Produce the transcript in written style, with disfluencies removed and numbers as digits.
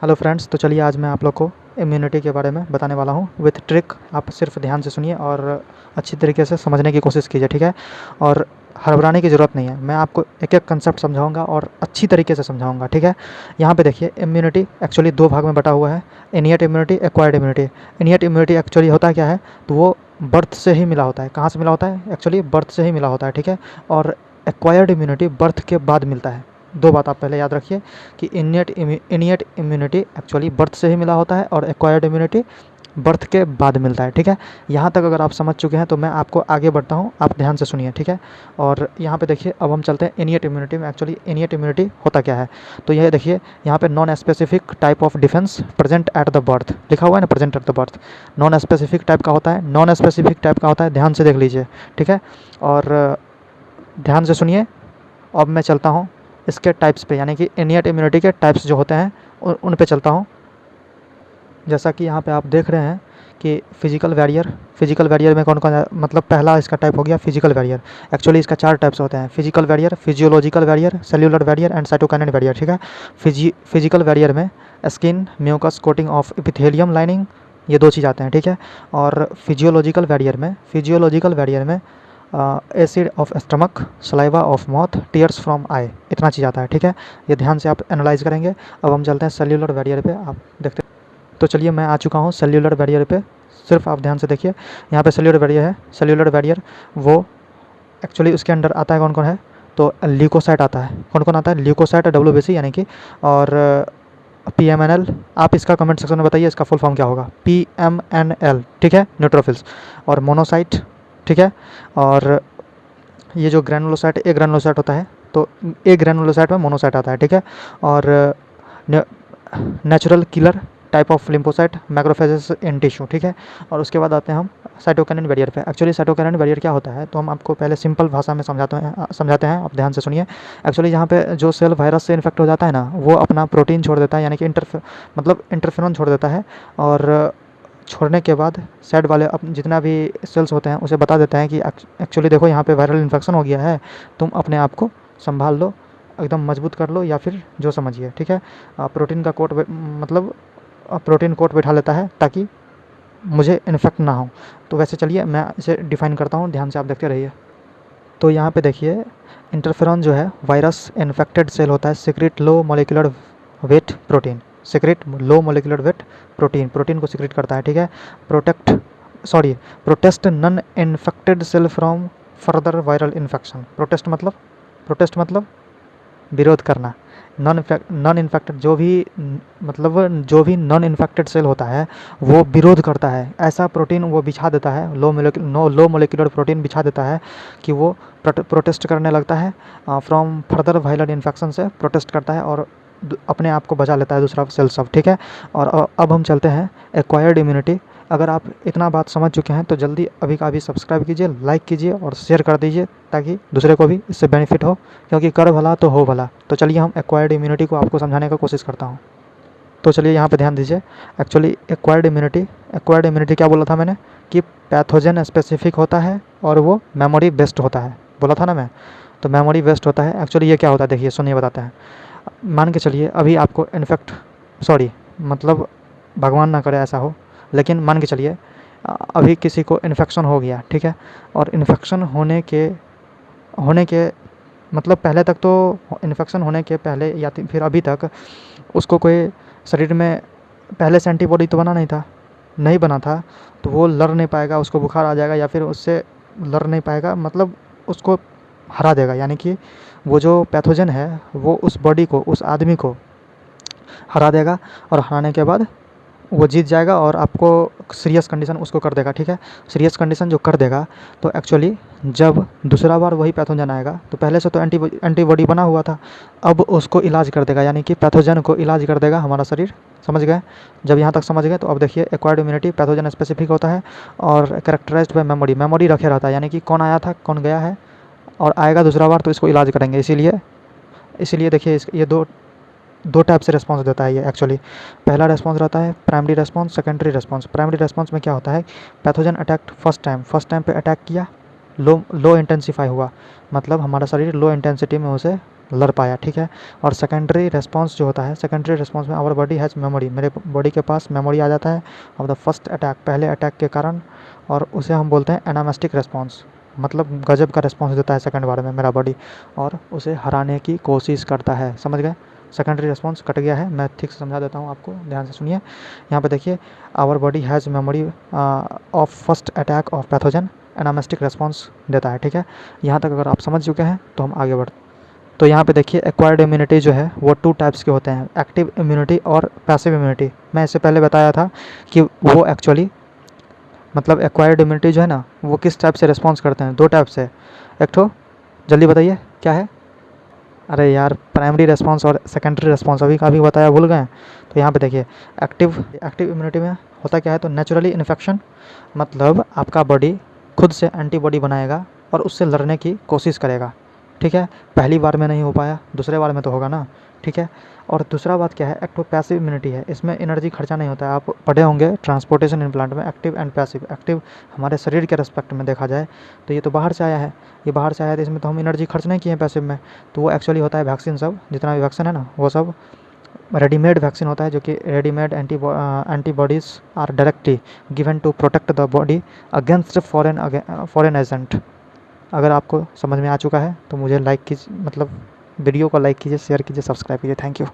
Hello friends, तो चलिए आज मैं आप लोग को इम्यूनिटी के बारे में बताने वाला हूँ विथ ट्रिक। आप सिर्फ ध्यान से सुनिए और अच्छी तरीके से समझने की कोशिश कीजिए, ठीक है। और हड़बड़ाने की ज़रूरत नहीं है, मैं आपको एक एक कंसेप्ट समझाऊंगा और अच्छी तरीके से समझाऊंगा, ठीक है। यहाँ पे देखिए, इम्यूनिटी एक्चुअली दो भाग में बटा हुआ है, innate immunity, acquired immunity. Innate immunity actually होता क्या है, तो वो बर्थ से ही मिला होता है। कहाँ से मिला होता है? एक्चुअली बर्थ से ही मिला होता है, ठीक है। और एक्वायर्ड इम्यूनिटी बर्थ के बाद मिलता है। दो बात आप पहले याद रखिए कि इनियट इम्यूनिटी एक्चुअली बर्थ से ही मिला होता है और एक्वायर्ड इम्यूनिटी बर्थ के बाद मिलता है, ठीक है। यहाँ तक अगर आप समझ चुके हैं तो मैं आपको आगे बढ़ता हूँ, आप ध्यान से सुनिए, ठीक है। और यहाँ पे देखिए, अब हम चलते हैं इनियट इम्यूनिटी में। एक्चुअली इनियट इम्यूनिटी होता क्या है, तो ये देखिए यहाँ पे non specific type of defence present at the birth लिखा हुआ है ना, present at the birth. Non specific type का होता है, नॉन स्पेसिफिक टाइप का होता है, ध्यान से देख लीजिए, ठीक है। और ध्यान से सुनिए। अब मैं चलता हूँ इसके टाइप्स पे, यानी कि इनियट इम्यूनिटी के टाइप्स जो होते हैं उन पे चलता हूँ। जैसा कि यहाँ पे आप देख रहे हैं कि फिजिकल बैरियर में कौन कौन, मतलब पहला इसका टाइप हो गया फिजिकल बैरियर। एक्चुअली इसका चार टाइप्स होते हैं: physical barrier, physiological barrier, cellular barrier and cytokine barrier, ठीक है। फिजिकल बैरियर में skin, mucus coating of epithelium lining, ये दो चीज़ आते हैं, ठीक है। और फिजियोलॉजिकल बैरियर में acid of stomach, saliva of mouth, tears from eye, इतना चीज़ आता है, ठीक है। ये ध्यान से आप एनालाइज करेंगे। अब हम चलते हैं सेल्यूलर बैरियर पे, आप देखते हैं। तो चलिए मैं आ चुका हूँ सेल्यूलर बैरियर पे, सिर्फ आप ध्यान से देखिए। यहाँ पे सेल्यूलर बैरियर है। सेल्यूलर बैरियर वो एक्चुअली उसके अंडर आता है, कौन कौन है, तो ल्यूकोसाइट आता है। कौन कौन आता है? ल्यूकोसाइट, WBC यानी कि, और PMNL। आप इसका कमेंट सेक्शन में बताइए इसका फुल फॉर्म क्या होगा। PMNL, ठीक है, न्यूट्रोफिल्स। और मोनोसाइट, ठीक है। और ये जो ग्रैनुलोसाइट, ए ग्रैनुलोसाइट होता है, तो ए ग्रैनुलोसाइट में मोनोसाइट आता है, ठीक है। और natural killer type of lymphocyte, macrophages in tissue, ठीक है। और उसके बाद आते हैं हम साइटोकाइनेट बैरियर पे। एक्चुअली साइटोकाइनेट बैरियर क्या होता है, तो हम आपको पहले सिंपल भाषा में समझाते हैं, आप ध्यान से सुनिए। एक्चुअली यहाँ पे जो सेल वायरस से इन्फेक्ट हो जाता है ना, वो अपना प्रोटीन छोड़ देता है, यानी कि इंटरफेरॉन छोड़ देता है। और छोड़ने के बाद साइड वाले जितना भी सेल्स होते हैं उसे बता देते हैं कि एक्चुअली देखो यहाँ पे वायरल इन्फेक्शन हो गया है, तुम अपने आप को संभाल लो, एकदम मजबूत कर लो, या फिर जो समझिए, ठीक है। प्रोटीन का कोट, मतलब प्रोटीन कोट बैठा लेता है ताकि मुझे इन्फेक्ट ना हो। तो वैसे चलिए मैं इसे डिफाइन करता हूँ, ध्यान से आप देखते रहिए। तो यहाँ पे देखिए, इंटरफेरॉन जो है वायरस इन्फेक्टेड सेल होता है, secret low molecular weight protein, protein को सीक्रेट करता है, ठीक है। Protest non infected cell from further viral infection. Protest मतलब विरोध करना। नॉन इन्फेक्टेड जो भी नॉन इन्फेक्टेड सेल होता है वो विरोध करता है, ऐसा प्रोटीन वो बिछा देता है, लो मोलिकुलर प्रोटीन बिछा देता है कि वो प्रोटेस्ट करने लगता है, फ्रॉम फर्दर वायरल इन्फेक्शन से प्रोटेस्ट करता है और अपने आप को बचा लेता है दूसरा सेल सब, ठीक है। और अब हम चलते हैं एक्वायर्ड इम्यूनिटी। अगर आप इतना बात समझ चुके हैं तो जल्दी अभी का अभी सब्सक्राइब कीजिए, लाइक कीजिए और शेयर कर दीजिए ताकि दूसरे को भी इससे बेनिफिट हो, क्योंकि कर भला तो हो भला। तो चलिए हम एक्वायर्ड इम्यूनिटी को आपको समझाने का कोशिश करता हूँ। तो चलिए यहाँ पे ध्यान दीजिए। एक्चुअली एक्वायर्ड इम्यूनिटी क्या बोला था मैंने, कि पैथोजन स्पेसिफिक होता है और वो मेमोरी बेस्ड होता है, बोला था ना मैं। तो मेमोरी बेस्ड होता है। एक्चुअली ये क्या होता है, देखिए सुनिए बताते हैं। मान के चलिए अभी आपको भगवान ना करे ऐसा हो, लेकिन मान के चलिए अभी किसी को इन्फेक्शन हो गया, ठीक है। और इन्फेक्शन होने के मतलब पहले तक तो इन्फेक्शन होने के पहले या फिर अभी तक उसको कोई शरीर में पहले से एंटीबॉडी तो नहीं बना था, तो वो लड़ नहीं पाएगा, उसको बुखार आ जाएगा या फिर उससे लड़ नहीं पाएगा, मतलब उसको हरा देगा। यानी कि वो जो पैथोजन है वो उस बॉडी को, उस आदमी को हरा देगा, और हराने के बाद वो जीत जाएगा और आपको सीरियस कंडीशन उसको कर देगा, ठीक है। सीरियस कंडीशन जो कर देगा, तो एक्चुअली जब दूसरा बार वही पैथोजन आएगा, तो पहले से तो एंटीबॉडी बना हुआ था, अब उसको इलाज कर देगा, यानी कि पैथोजन को इलाज कर देगा हमारा शरीर। समझ गए? जब यहाँ तक समझ गए तो अब देखिए, एक्वायर्ड इम्यूनिटी पैथोजन स्पेसिफिक होता है और कैरेक्टराइज्ड बाय मेमोरी रखे रहता है, यानी कि कौन आया था कौन गया है और आएगा दूसरा बार तो इसको इलाज करेंगे। इसीलिए देखिए, ये दो टाइप से रेस्पॉन्स देता है ये एक्चुअली। पहला रेस्पॉन्स रहता है primary response, secondary response. Primary response में क्या होता है, पैथोजन अटैक फर्स्ट टाइम पे अटैक किया, लो इंटेंसिफाई हुआ, मतलब हमारा शरीर लो इंटेंसिटी में उसे लड़ पाया, ठीक है। और सेकेंडरी रिस्पॉन्स जो होता है, सेकेंडरी रिस्पॉन्स में आवर बॉडी हैज़ मेमोरी, मेरे बॉडी के पास मेमोरी आ जाता है ऑफ द फर्स्ट अटैक, पहले अटैक के कारण, और उसे हम बोलते हैं एनामेस्टिक रिस्पॉन्स, मतलब गजब का रिस्पॉन्स देता है सेकंड बार में मेरा बॉडी और उसे हराने की कोशिश करता है। समझ गए? सेकेंडरी रिस्पॉन्स कट गया है, मैं ठीक से समझा देता हूँ आपको, ध्यान से सुनिए। यहाँ पे देखिए, our body has memory of first attack of pathogen, anamnestic response देता है, ठीक है। यहाँ तक अगर आप समझ चुके हैं तो हम आगे बढ़ते। तो यहाँ पे देखिए, एक्वायर्ड इम्यूनिटी जो है वो 2 टाइप्स के होते हैं, एक्टिव इम्यूनिटी और पैसिव इम्यूनिटी। मैं इससे पहले बताया था कि वो एक्चुअली मतलब एक्वायर्ड इम्यूनिटी जो है ना, वो किस टाइप से रिस्पॉन्स करते हैं, 2 टाइप से। एक तो जल्दी बताइए क्या है? अरे यार, प्राइमरी रिस्पॉन्स और सेकेंडरी रिस्पॉन्स अभी का भी बताया, भूल गए? तो यहाँ पे देखिए, एक्टिव इम्यूनिटी में होता क्या है, तो नेचुरली इन्फेक्शन, मतलब आपका बॉडी खुद से एंटीबॉडी बनाएगा और उससे लड़ने की कोशिश करेगा, ठीक है। पहली बार में नहीं हो पाया, दूसरे बार में तो होगा ना, ठीक है। और दूसरा बात क्या है, एक तो पैसिव इम्यूनिटी है, इसमें एनर्जी खर्चा नहीं होता है। आप पढ़े होंगे ट्रांसपोर्टेशन इन प्लांट में, एक्टिव एंड पैसिव। एक्टिव हमारे शरीर के रेस्पेक्ट में देखा जाए तो ये तो बाहर से आया है, ये बाहर से आया है, तो इसमें तो हम एनर्जी खर्च नहीं किए हैं पैसिव में। तो वो एक्चुअली होता है वैक्सीन, सब जितना भी वैक्सीन है ना, वो सब रेडीमेड वैक्सीन होता है, जो कि readymade antibodies are directly given to protect the body against foreign agent. अगर आपको समझ में आ चुका है तो मुझे लाइक कीजिए, मतलब वीडियो को लाइक कीजिए, शेयर कीजिए, सब्सक्राइब कीजिए। Thank you.